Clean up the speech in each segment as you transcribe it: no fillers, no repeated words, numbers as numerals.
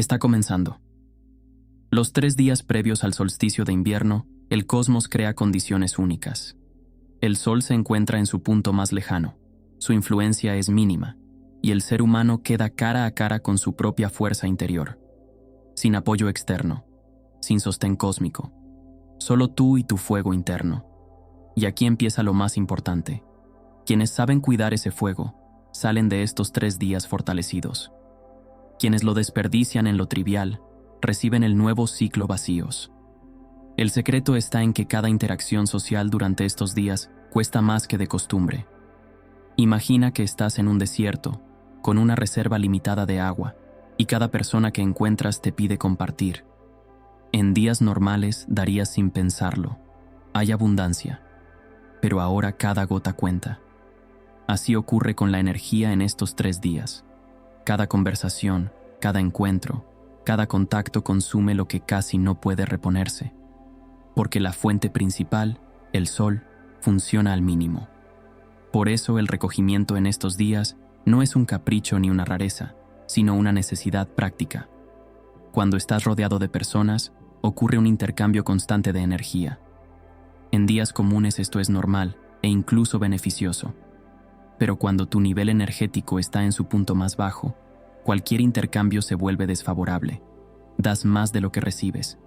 Está comenzando. Los 3 días previos al solsticio de invierno, el cosmos crea condiciones únicas. El Sol se encuentra en su punto más lejano, su influencia es mínima, y el ser humano queda cara a cara con su propia fuerza interior. Sin apoyo externo, sin sostén cósmico, solo tú y tu fuego interno. Y aquí empieza lo más importante. Quienes saben cuidar ese fuego, salen de estos 3 días fortalecidos. Quienes lo desperdician en lo trivial, reciben el nuevo ciclo vacíos. El secreto está en que cada interacción social durante estos días cuesta más que de costumbre. Imagina que estás en un desierto, con una reserva limitada de agua, y cada persona que encuentras te pide compartir. En días normales darías sin pensarlo. Hay abundancia, pero ahora cada gota cuenta. Así ocurre con la energía en estos 3 días. Cada conversación, cada encuentro, cada contacto consume lo que casi no puede reponerse. Porque la fuente principal, el Sol, funciona al mínimo. Por eso el recogimiento en estos días no es un capricho ni una rareza, sino una necesidad práctica. Cuando estás rodeado de personas, ocurre un intercambio constante de energía. En días comunes esto es normal e incluso beneficioso. Pero cuando tu nivel energético está en su punto más bajo, cualquier intercambio se vuelve desfavorable. Das más de lo que recibes.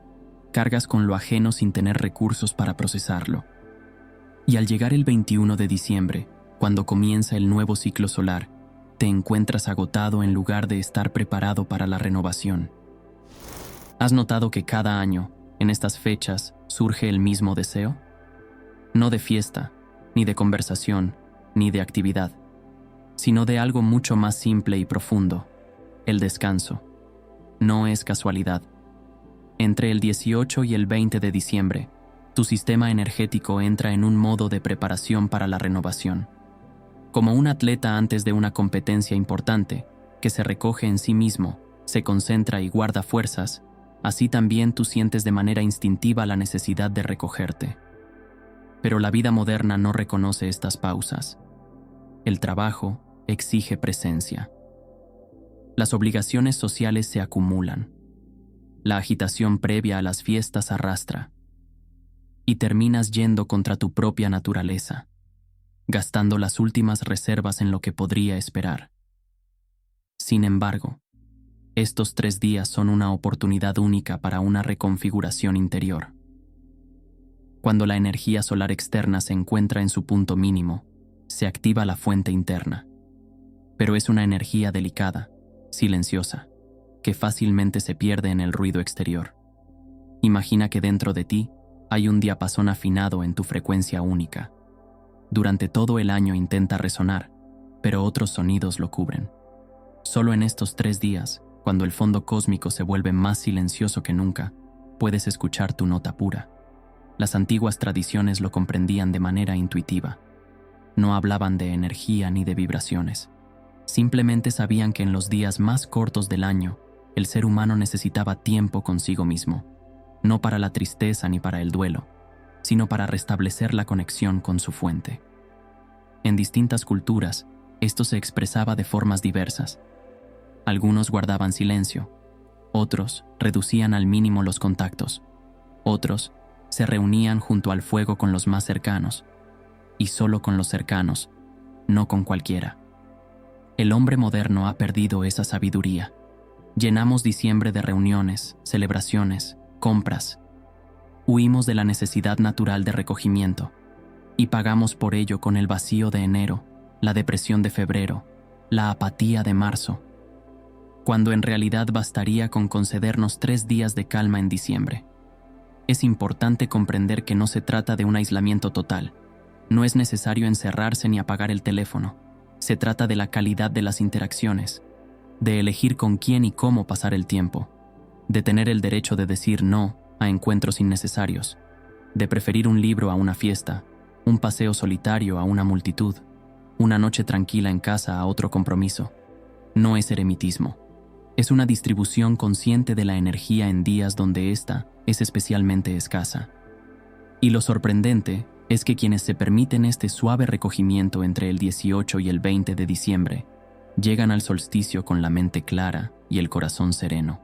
Cargas con lo ajeno sin tener recursos para procesarlo. Y al llegar el 21 de diciembre, cuando comienza el nuevo ciclo solar, te encuentras agotado en lugar de estar preparado para la renovación. ¿Has notado que cada año, en estas fechas, surge el mismo deseo? No de fiesta, ni de conversación, ni de actividad, sino de algo mucho más simple y profundo, el descanso. No es casualidad. Entre el 18 y el 20 de diciembre, tu sistema energético entra en un modo de preparación para la renovación. Como un atleta antes de una competencia importante, que se recoge en sí mismo, se concentra y guarda fuerzas, así también tú sientes de manera instintiva la necesidad de recogerte. Pero la vida moderna no reconoce estas pausas. El trabajo exige presencia. Las obligaciones sociales se acumulan. La agitación previa a las fiestas arrastra. Y terminas yendo contra tu propia naturaleza, gastando las últimas reservas en lo que podría esperar. Sin embargo, estos 3 días son una oportunidad única para una reconfiguración interior. Cuando la energía solar externa se encuentra en su punto mínimo, se activa la fuente interna. Pero es una energía delicada, silenciosa, que fácilmente se pierde en el ruido exterior. Imagina que dentro de ti hay un diapasón afinado en tu frecuencia única. Durante todo el año intenta resonar, pero otros sonidos lo cubren. Solo en estos 3 días, cuando el fondo cósmico se vuelve más silencioso que nunca, puedes escuchar tu nota pura. Las antiguas tradiciones lo comprendían de manera intuitiva. No hablaban de energía ni de vibraciones. Simplemente sabían que en los días más cortos del año, el ser humano necesitaba tiempo consigo mismo, no para la tristeza ni para el duelo, sino para restablecer la conexión con su fuente. En distintas culturas, esto se expresaba de formas diversas. Algunos guardaban silencio, otros reducían al mínimo los contactos, otros se reunían junto al fuego con los más cercanos, y solo con los cercanos, no con cualquiera. El hombre moderno ha perdido esa sabiduría. Llenamos diciembre de reuniones, celebraciones, compras. Huimos de la necesidad natural de recogimiento y pagamos por ello con el vacío de enero, la depresión de febrero, la apatía de marzo, cuando en realidad bastaría con concedernos 3 días de calma en diciembre. Es importante comprender que no se trata de un aislamiento total. No es necesario encerrarse ni apagar el teléfono. Se trata de la calidad de las interacciones, de elegir con quién y cómo pasar el tiempo, de tener el derecho de decir no a encuentros innecesarios, de preferir un libro a una fiesta, un paseo solitario a una multitud, una noche tranquila en casa a otro compromiso. No es eremitismo. Es una distribución consciente de la energía en días donde ésta es especialmente escasa. Y lo sorprendente es que quienes se permiten este suave recogimiento entre el 18 y el 20 de diciembre llegan al solsticio con la mente clara y el corazón sereno.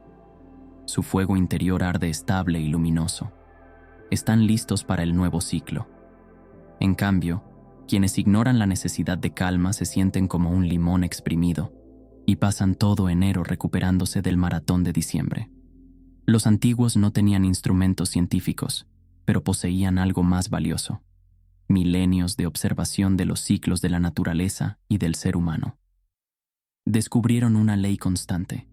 Su fuego interior arde estable y luminoso. Están listos para el nuevo ciclo. En cambio, quienes ignoran la necesidad de calma se sienten como un limón exprimido y pasan todo enero recuperándose del maratón de diciembre. Los antiguos no tenían instrumentos científicos, pero poseían algo más valioso: milenios de observación de los ciclos de la naturaleza y del ser humano. Descubrieron una ley constante.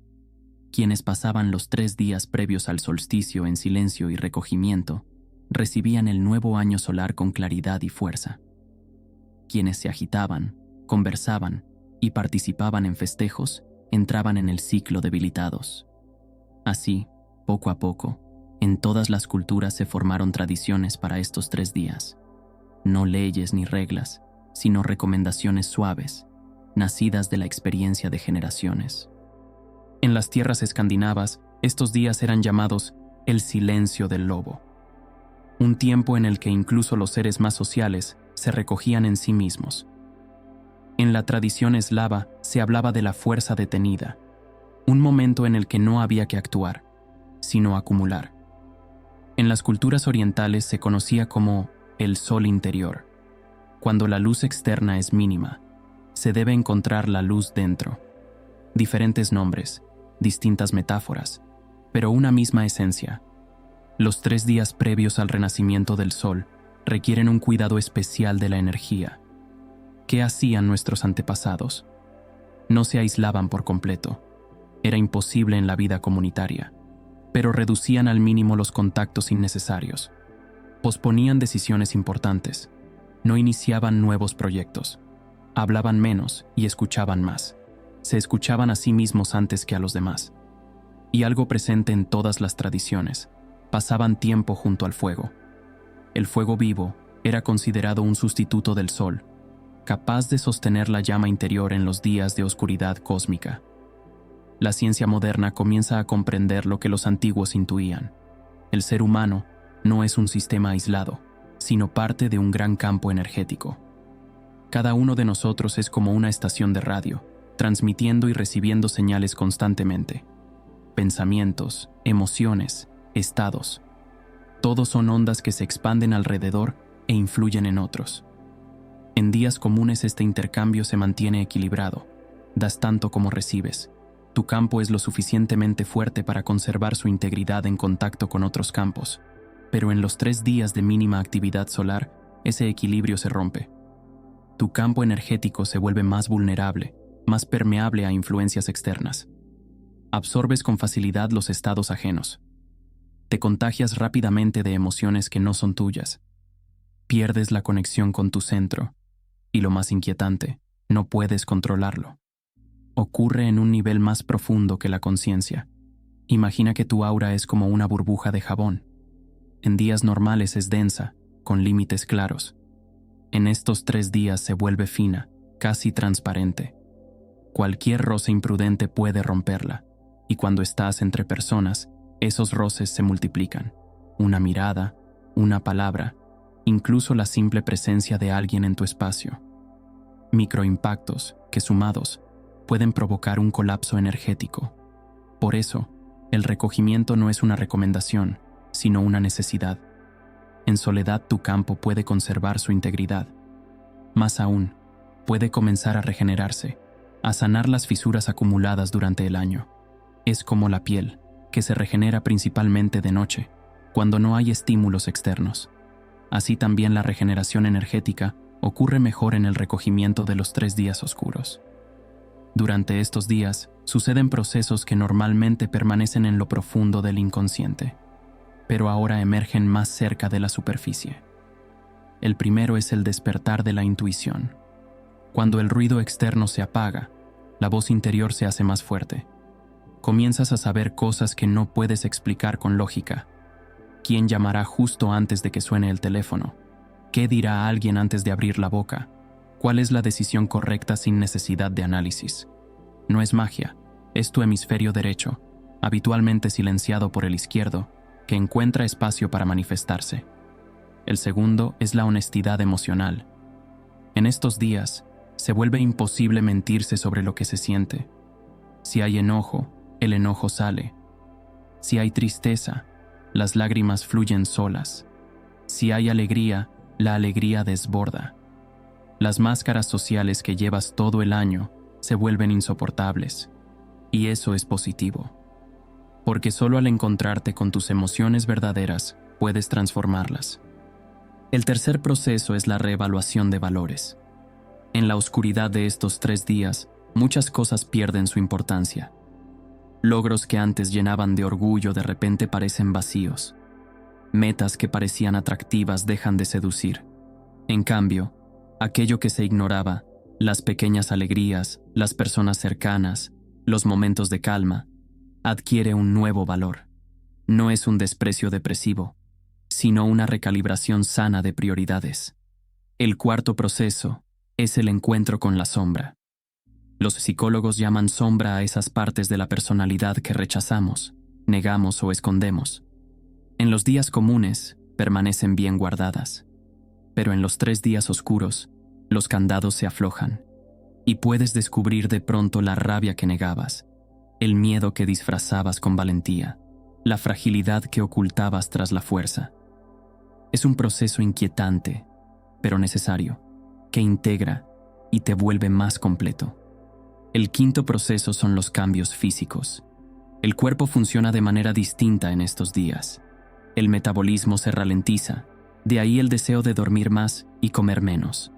Quienes pasaban los 3 días previos al solsticio en silencio y recogimiento recibían el nuevo año solar con claridad y fuerza. Quienes se agitaban, conversaban y participaban en festejos entraban en el ciclo debilitados. Así, poco a poco, en todas las culturas se formaron tradiciones para estos 3 días. No leyes ni reglas, sino recomendaciones suaves, nacidas de la experiencia de generaciones. En las tierras escandinavas, estos días eran llamados el silencio del lobo, un tiempo en el que incluso los seres más sociales se recogían en sí mismos. En la tradición eslava se hablaba de la fuerza detenida, un momento en el que no había que actuar, sino acumular. En las culturas orientales se conocía como el sol interior. Cuando la luz externa es mínima, se debe encontrar la luz dentro. Diferentes nombres, distintas metáforas, pero una misma esencia. Los 3 días previos al renacimiento del sol requieren un cuidado especial de la energía. ¿Qué hacían nuestros antepasados? No se aislaban por completo. Era imposible en la vida comunitaria, pero reducían al mínimo los contactos innecesarios. Posponían decisiones importantes. No iniciaban nuevos proyectos. Hablaban menos y escuchaban más. Se escuchaban a sí mismos antes que a los demás. Y algo presente en todas las tradiciones: pasaban tiempo junto al fuego. El fuego vivo era considerado un sustituto del sol, capaz de sostener la llama interior en los días de oscuridad cósmica. La ciencia moderna comienza a comprender lo que los antiguos intuían. El ser humano no es un sistema aislado, sino parte de un gran campo energético. Cada uno de nosotros es como una estación de radio, transmitiendo y recibiendo señales constantemente. Pensamientos, emociones, estados. Todos son ondas que se expanden alrededor e influyen en otros. En días comunes este intercambio se mantiene equilibrado. Das tanto como recibes. Tu campo es lo suficientemente fuerte para conservar su integridad en contacto con otros campos. Pero en los 3 días de mínima actividad solar, ese equilibrio se rompe. Tu campo energético se vuelve más vulnerable, más permeable a influencias externas. Absorbes con facilidad los estados ajenos. Te contagias rápidamente de emociones que no son tuyas. Pierdes la conexión con tu centro. Y lo más inquietante, no puedes controlarlo. Ocurre en un nivel más profundo que la conciencia. Imagina que tu aura es como una burbuja de jabón. En días normales es densa, con límites claros. En estos 3 días se vuelve fina, casi transparente. Cualquier roce imprudente puede romperla, y cuando estás entre personas, esos roces se multiplican. Una mirada, una palabra, incluso la simple presencia de alguien en tu espacio. Microimpactos que, sumados, pueden provocar un colapso energético. Por eso, el recogimiento no es una recomendación, sino una necesidad. En soledad tu campo puede conservar su integridad. Más aún, puede comenzar a regenerarse, a sanar las fisuras acumuladas durante el año. Es como la piel, que se regenera principalmente de noche, cuando no hay estímulos externos. Así también la regeneración energética ocurre mejor en el recogimiento de los 3 días oscuros. Durante estos días, suceden procesos que normalmente permanecen en lo profundo del inconsciente, pero ahora emergen más cerca de la superficie. El primero es el despertar de la intuición. Cuando el ruido externo se apaga, la voz interior se hace más fuerte. Comienzas a saber cosas que no puedes explicar con lógica. ¿Quién llamará justo antes de que suene el teléfono? ¿Qué dirá alguien antes de abrir la boca? ¿Cuál es la decisión correcta sin necesidad de análisis? No es magia, es tu hemisferio derecho, habitualmente silenciado por el izquierdo, que encuentra espacio para manifestarse. El segundo es la honestidad emocional. En estos días, se vuelve imposible mentirse sobre lo que se siente. Si hay enojo, el enojo sale. Si hay tristeza, las lágrimas fluyen solas. Si hay alegría, la alegría desborda. Las máscaras sociales que llevas todo el año se vuelven insoportables. Y eso es positivo. Porque solo al encontrarte con tus emociones verdaderas, puedes transformarlas. El tercer proceso es la reevaluación de valores. En la oscuridad de estos 3 días, muchas cosas pierden su importancia. Logros que antes llenaban de orgullo de repente parecen vacíos. Metas que parecían atractivas dejan de seducir. En cambio, aquello que se ignoraba, las pequeñas alegrías, las personas cercanas, los momentos de calma, adquiere un nuevo valor. No es un desprecio depresivo, sino una recalibración sana de prioridades. El cuarto proceso es el encuentro con la sombra. Los psicólogos llaman sombra a esas partes de la personalidad que rechazamos, negamos o escondemos. En los días comunes permanecen bien guardadas, pero en los 3 días oscuros, los candados se aflojan y puedes descubrir de pronto la rabia que negabas, el miedo que disfrazabas con valentía, la fragilidad que ocultabas tras la fuerza. Es un proceso inquietante, pero necesario, que integra y te vuelve más completo. El quinto proceso son los cambios físicos. El cuerpo funciona de manera distinta en estos días. El metabolismo se ralentiza, de ahí el deseo de dormir más y comer menos.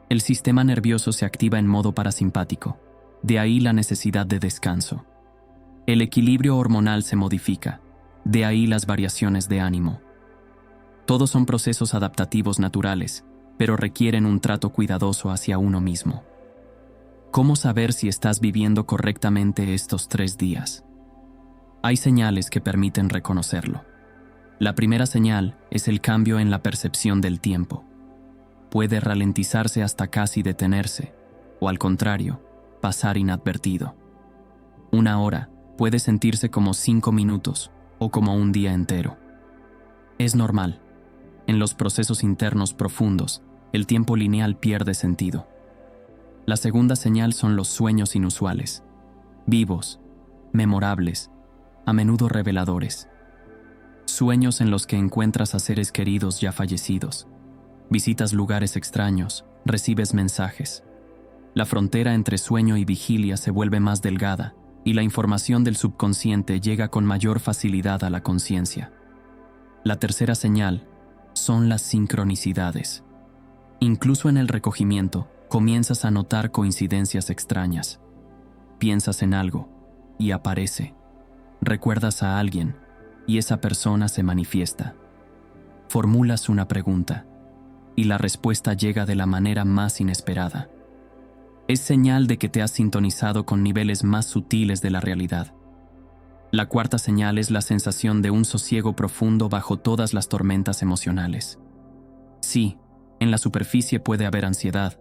El sistema nervioso se activa en modo parasimpático, de ahí la necesidad de descanso. El equilibrio hormonal se modifica, de ahí las variaciones de ánimo. Todos son procesos adaptativos naturales, pero requieren un trato cuidadoso hacia uno mismo. ¿Cómo saber si estás viviendo correctamente estos 3 días? Hay señales que permiten reconocerlo. La primera señal es el cambio en la percepción del tiempo. Puede ralentizarse hasta casi detenerse, o al contrario, pasar inadvertido. 1 hora puede sentirse como 5 minutos o como un día entero. Es normal. En los procesos internos profundos, el tiempo lineal pierde sentido. La segunda señal son los sueños inusuales, vivos, memorables, a menudo reveladores. Sueños en los que encuentras a seres queridos ya fallecidos. Visitas lugares extraños, recibes mensajes. La frontera entre sueño y vigilia se vuelve más delgada y la información del subconsciente llega con mayor facilidad a la conciencia. La tercera señal son las sincronicidades. Incluso en el recogimiento, comienzas a notar coincidencias extrañas. Piensas en algo y aparece. Recuerdas a alguien y esa persona se manifiesta. Formulas una pregunta y la respuesta llega de la manera más inesperada. Es señal de que te has sintonizado con niveles más sutiles de la realidad. La cuarta señal es la sensación de un sosiego profundo bajo todas las tormentas emocionales. Sí, en la superficie puede haber ansiedad,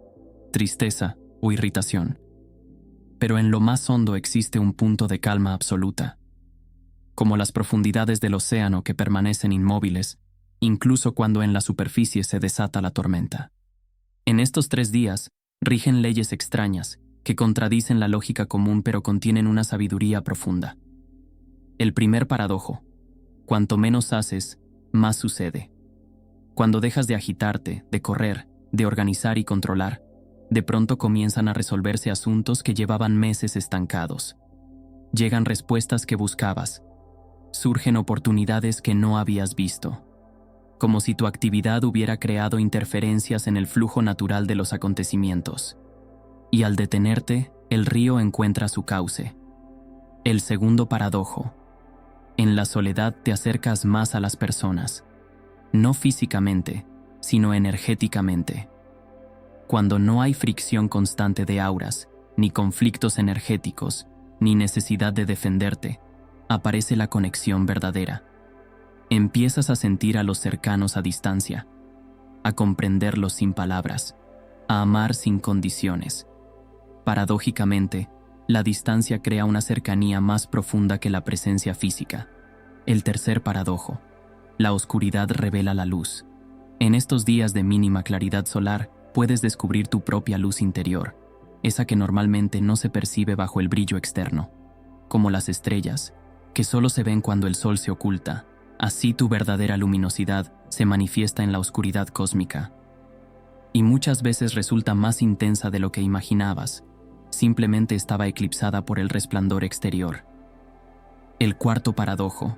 tristeza o irritación, pero en lo más hondo existe un punto de calma absoluta, como las profundidades del océano que permanecen inmóviles, incluso cuando en la superficie se desata la tormenta. En estos 3 días, rigen leyes extrañas que contradicen la lógica común pero contienen una sabiduría profunda. El primer paradojo: cuanto menos haces, más sucede. Cuando dejas de agitarte, de correr, de organizar y controlar, de pronto comienzan a resolverse asuntos que llevaban meses estancados. Llegan respuestas que buscabas. Surgen oportunidades que no habías visto. Como si tu actividad hubiera creado interferencias en el flujo natural de los acontecimientos. Y al detenerte, el río encuentra su cauce. El segundo paradojo: en la soledad te acercas más a las personas. No físicamente, sino energéticamente. Cuando no hay fricción constante de auras, ni conflictos energéticos, ni necesidad de defenderte, aparece la conexión verdadera. Empiezas a sentir a los cercanos a distancia, a comprenderlos sin palabras, a amar sin condiciones. Paradójicamente, la distancia crea una cercanía más profunda que la presencia física. El tercer paradojo: la oscuridad revela la luz. En estos días de mínima claridad solar, puedes descubrir tu propia luz interior, esa que normalmente no se percibe bajo el brillo externo, como las estrellas, que solo se ven cuando el sol se oculta. Así tu verdadera luminosidad se manifiesta en la oscuridad cósmica. Y muchas veces resulta más intensa de lo que imaginabas. Simplemente estaba eclipsada por el resplandor exterior. El cuarto paradojo.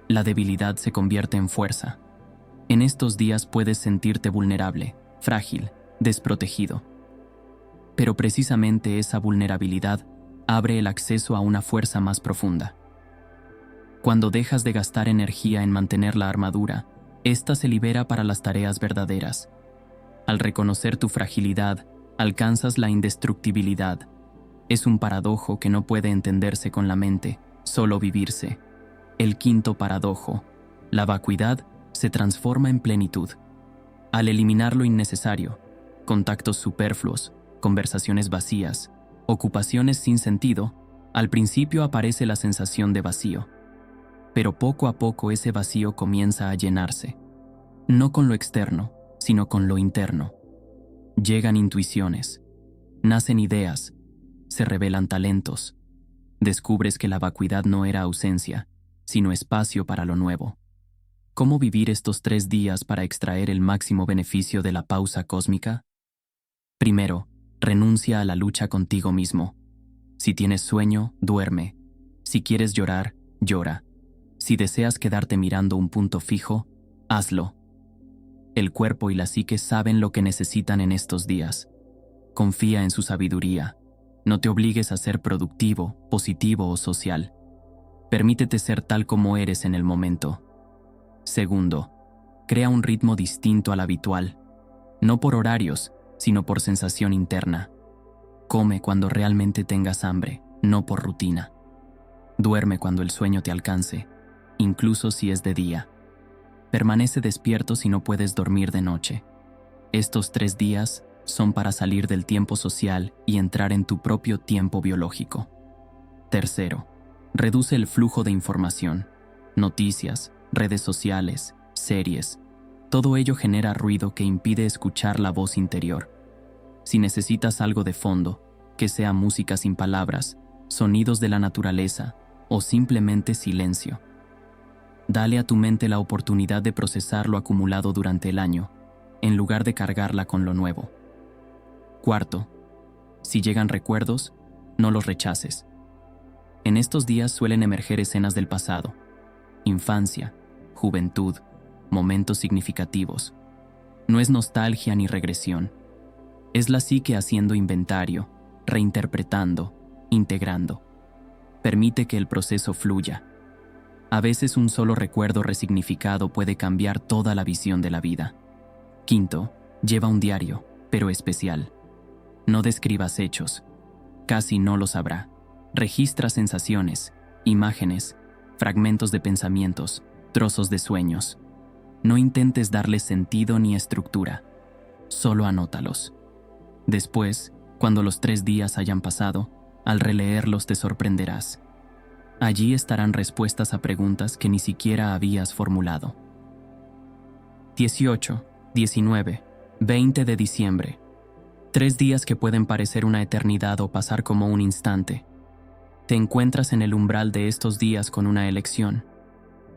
La debilidad se convierte en fuerza. En estos días puedes sentirte vulnerable, frágil, desprotegido. Pero precisamente esa vulnerabilidad abre el acceso a una fuerza más profunda. Cuando dejas de gastar energía en mantener la armadura, ésta se libera para las tareas verdaderas. Al reconocer tu fragilidad, alcanzas la indestructibilidad. Es un paradojo que no puede entenderse con la mente, solo vivirse. El quinto paradojo. La vacuidad se transforma en plenitud. Al eliminar lo innecesario, contactos superfluos, conversaciones vacías, ocupaciones sin sentido, al principio aparece la sensación de vacío. Pero poco a poco ese vacío comienza a llenarse. No con lo externo, sino con lo interno. Llegan intuiciones, nacen ideas, se revelan talentos. Descubres que la vacuidad no era ausencia, sino espacio para lo nuevo. ¿Cómo vivir estos 3 días para extraer el máximo beneficio de la pausa cósmica? Primero, renuncia a la lucha contigo mismo. Si tienes sueño, duerme. Si quieres llorar, llora. Si deseas quedarte mirando un punto fijo, hazlo. El cuerpo y la psique saben lo que necesitan en estos días. Confía en su sabiduría. No te obligues a ser productivo, positivo o social. Permítete ser tal como eres en el momento. Segundo, crea un ritmo distinto al habitual. No por horarios, sino por sensación interna. Come cuando realmente tengas hambre, no por rutina. Duerme cuando el sueño te alcance, incluso si es de día. Permanece despierto si no puedes dormir de noche. Estos 3 días son para salir del tiempo social y entrar en tu propio tiempo biológico. Tercero, reduce el flujo de información. Noticias, redes sociales, series. Todo ello genera ruido que impide escuchar la voz interior. Si necesitas algo de fondo, que sea música sin palabras, sonidos de la naturaleza o simplemente silencio. Dale a tu mente la oportunidad de procesar lo acumulado durante el año, en lugar de cargarla con lo nuevo. Cuarto, si llegan recuerdos, no los rechaces. En estos días suelen emerger escenas del pasado, infancia, juventud, momentos significativos. No es nostalgia ni regresión. Es la psique haciendo inventario, reinterpretando, integrando. Permite que el proceso fluya. A veces un solo recuerdo resignificado puede cambiar toda la visión de la vida. Quinto, lleva un diario, pero especial. No describas hechos. Casi no los habrá. Registra sensaciones, imágenes, fragmentos de pensamientos, trozos de sueños. No intentes darles sentido ni estructura. Solo anótalos. Después, cuando los 3 días hayan pasado, al releerlos te sorprenderás. Allí estarán respuestas a preguntas que ni siquiera habías formulado. 18, 19, 20 de diciembre. 3 días que pueden parecer una eternidad o pasar como un instante. Te encuentras en el umbral de estos días con una elección.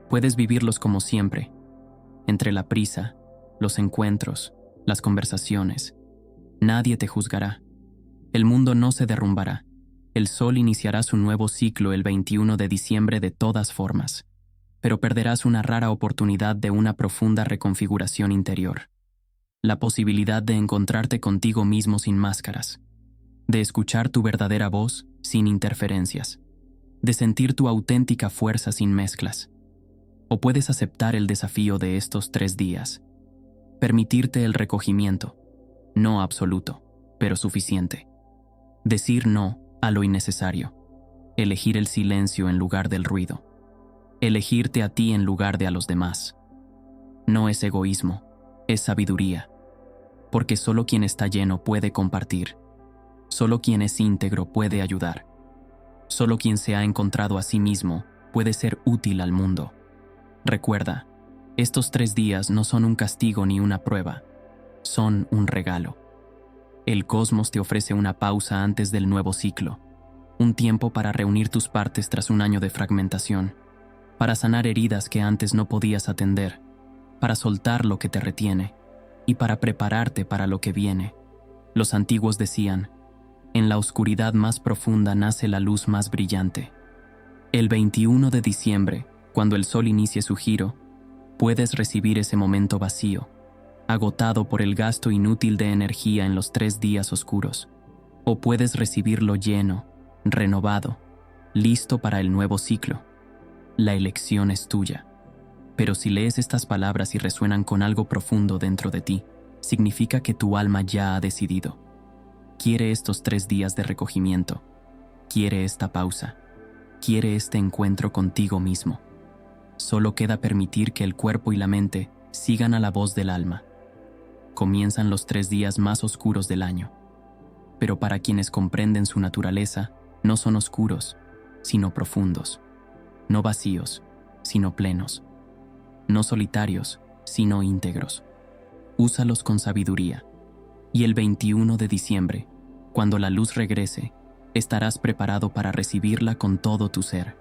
Puedes vivirlos como siempre, entre la prisa, los encuentros, las conversaciones. Nadie te juzgará. El mundo no se derrumbará. El sol iniciará su nuevo ciclo el 21 de diciembre de todas formas, pero perderás una rara oportunidad de una profunda reconfiguración interior. La posibilidad de encontrarte contigo mismo sin máscaras, de escuchar tu verdadera voz sin interferencias, de sentir tu auténtica fuerza sin mezclas. O puedes aceptar el desafío de estos 3 días, permitirte el recogimiento, no absoluto, pero suficiente. Decir no a lo innecesario, elegir el silencio en lugar del ruido, elegirte a ti en lugar de a los demás. No es egoísmo, es sabiduría, porque solo quien está lleno puede compartir, solo quien es íntegro puede ayudar, solo quien se ha encontrado a sí mismo puede ser útil al mundo. Recuerda, estos 3 días no son un castigo ni una prueba, son un regalo. El cosmos te ofrece una pausa antes del nuevo ciclo. un tiempo para reunir tus partes tras un año de fragmentación, para sanar heridas que antes no podías atender, para soltar lo que te retiene y para prepararte para lo que viene. Los antiguos decían, en la oscuridad más profunda nace la luz más brillante. El 21 de diciembre, cuando el sol inicie su giro, puedes recibir ese momento vacío, agotado por el gasto inútil de energía en los 3 días oscuros, o puedes recibirlo lleno, renovado, listo para el nuevo ciclo. La elección es tuya. Pero si lees estas palabras y resuenan con algo profundo dentro de ti, significa que tu alma ya ha decidido. Quiere estos 3 días de recogimiento. Quiere esta pausa. Quiere este encuentro contigo mismo. Solo queda permitir que el cuerpo y la mente sigan a la voz del alma. Comienzan los 3 días más oscuros del año. Pero para quienes comprenden su naturaleza, no son oscuros, sino profundos. No vacíos, sino plenos. No solitarios, sino íntegros. Úsalos con sabiduría. Y el 21 de diciembre, cuando la luz regrese, estarás preparado para recibirla con todo tu ser.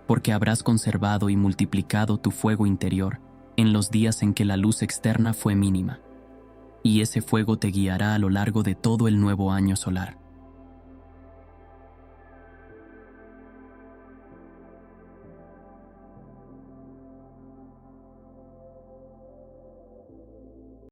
Porque habrás conservado y multiplicado tu fuego interior en los días en que la luz externa fue mínima. Y ese fuego te guiará a lo largo de todo el nuevo año solar.